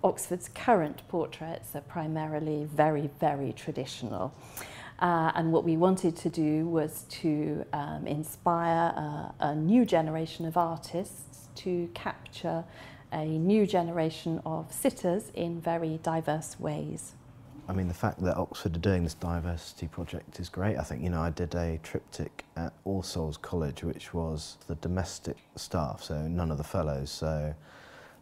Oxford's current portraits are primarily very, very traditional. And what we wanted to do was to inspire a new generation of artists to capture a new generation of sitters in very diverse ways. I mean, the fact that Oxford are doing this diversity project is great. I think, you know, I did a triptych at All Souls College, which was the domestic staff, so none of the fellows. So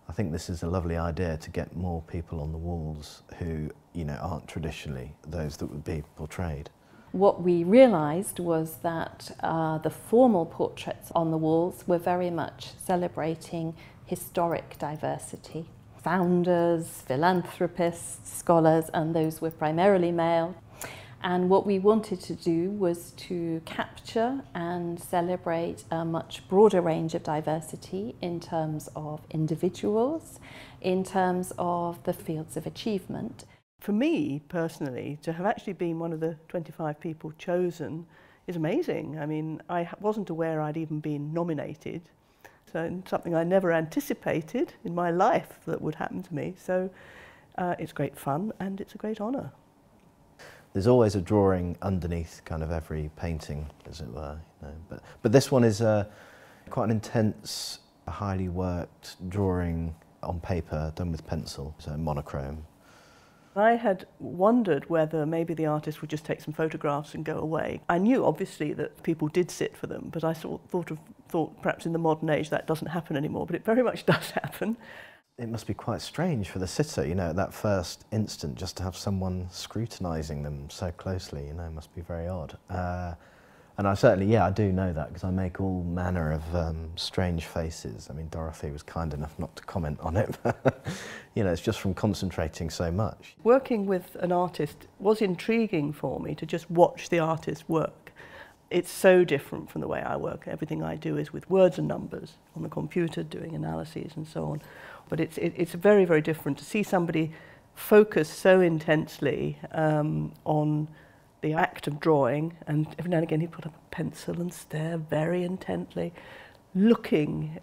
I think this is a lovely idea to get more people on the walls who, you know, aren't traditionally those that would be portrayed. What we realised was that the formal portraits on the walls were very much celebrating historic diversity. Founders, philanthropists, scholars, and those were primarily male. And what we wanted to do was to capture and celebrate a much broader range of diversity in terms of individuals, in terms of the fields of achievement. For me, personally, to have actually been one of the 25 people chosen is amazing. I mean, I wasn't aware I'd even been nominated. So something I never anticipated in my life that would happen to me. So it's great fun and it's a great honour. There's always a drawing underneath kind of every painting, as it were. You know. But this one is quite an intense, highly worked drawing on paper done with pencil, so monochrome. I had wondered whether maybe the artist would just take some photographs and go away. I knew obviously that people did sit for them, but I thought perhaps in the modern age that doesn't happen anymore, but it very much does happen. It must be quite strange for the sitter, you know, at that first instant, just to have someone scrutinising them so closely, you know, it must be very odd. And I certainly, yeah, I do know that because I make all manner of strange faces. I mean, Dorothy was kind enough not to comment on it, but, you know, it's just from concentrating so much. Working with an artist was intriguing for me to just watch the artist work. It's so different from the way I work. Everything I do is with words and numbers on the computer, doing analyses and so on. But it's very, very different to see somebody focus so intensely on the act of drawing, and every now and again he'd put up a pencil and stare very intently, looking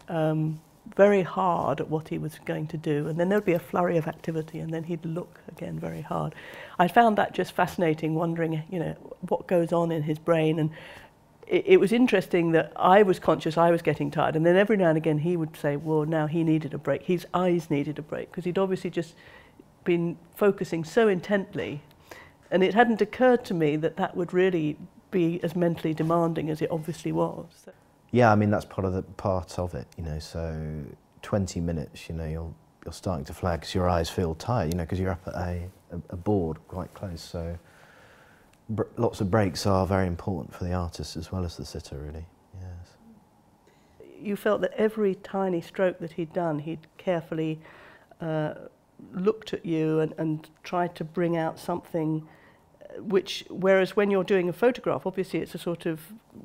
very hard at what he was going to do, and then there'd be a flurry of activity and then he'd look again very hard. I found that just fascinating, wondering, you know, what goes on in his brain, and it was interesting that I was conscious I was getting tired, and then every now and again he would say, well, now he needed a break, his eyes needed a break, because he'd obviously just been focusing so intently. And it hadn't occurred to me that that would really be as mentally demanding as it obviously was. Yeah, I mean, that's part of it, you know, so 20 minutes, you know, you're starting to flag because your eyes feel tired, you know, because you're up at a board quite close, so lots of breaks are very important for the artist as well as the sitter, really, yes. You felt that every tiny stroke that he'd done, he'd carefully looked at you and tried to bring out something which, whereas when you're doing a photograph, obviously it's a sort of,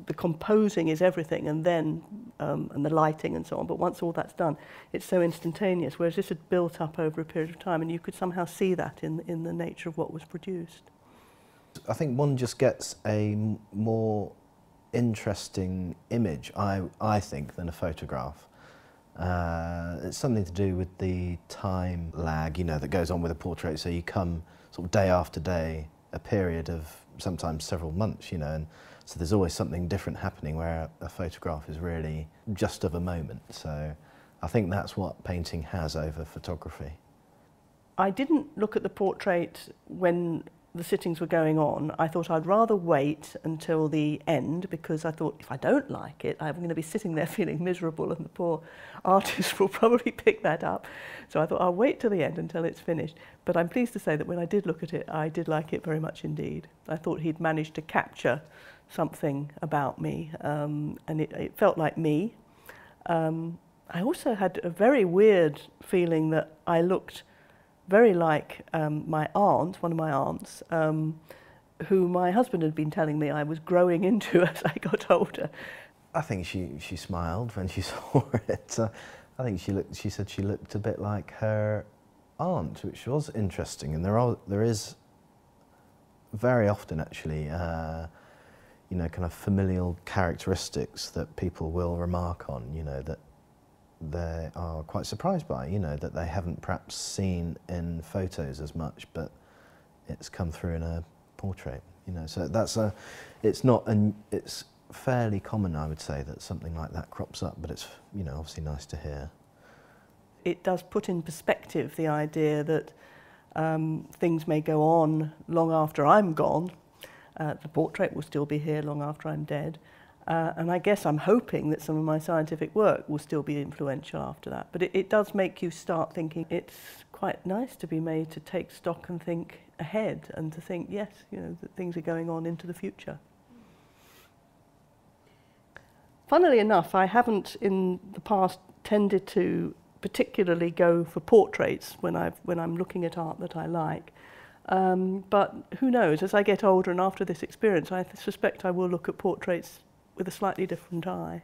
the composing is everything, and then and the lighting and so on, but once all that's done, it's so instantaneous, whereas this had built up over a period of time, and you could somehow see that in the nature of what was produced. I think one just gets a more interesting image, I think, than a photograph. It's something to do with the time lag, you know, that goes on with a portrait. So you come sort of day after day, a period of sometimes several months, you know, and so there's always something different happening where a photograph is really just of a moment. So I think that's what painting has over photography. I didn't look at the portrait when the sittings were going on. I thought I'd rather wait until the end, because I thought if I don't like it, I'm going to be sitting there feeling miserable, and the poor artist will probably pick that up. So I thought I'll wait till the end until it's finished. But I'm pleased to say that when I did look at it, I did like it very much indeed. I thought he'd managed to capture something about me, and it felt like me. I also had a very weird feeling that I looked very like my aunt, one of my aunts, who my husband had been telling me I was growing into as I got older. I think she smiled when she saw it. I think she said she looked a bit like her aunt, which was interesting. And there is very often actually, you know, kind of familial characteristics that people will remark on, you know, that they are quite surprised by, you know, that they haven't perhaps seen in photos as much, but it's come through in a portrait, you know. So that's it's fairly common, I would say, that something like that crops up, but it's, you know, obviously nice to hear. It does put in perspective the idea that things may go on long after I'm gone. The portrait will still be here long after I'm dead. And I guess I'm hoping that some of my scientific work will still be influential after that. But it does make you start thinking it's quite nice to be made to take stock and think ahead and to think, yes, you know, that things are going on into the future. Funnily enough, I haven't in the past tended to particularly go for portraits when I'm looking at art that I like. But who knows, as I get older and after this experience, I suspect I will look at portraits with a slightly different eye.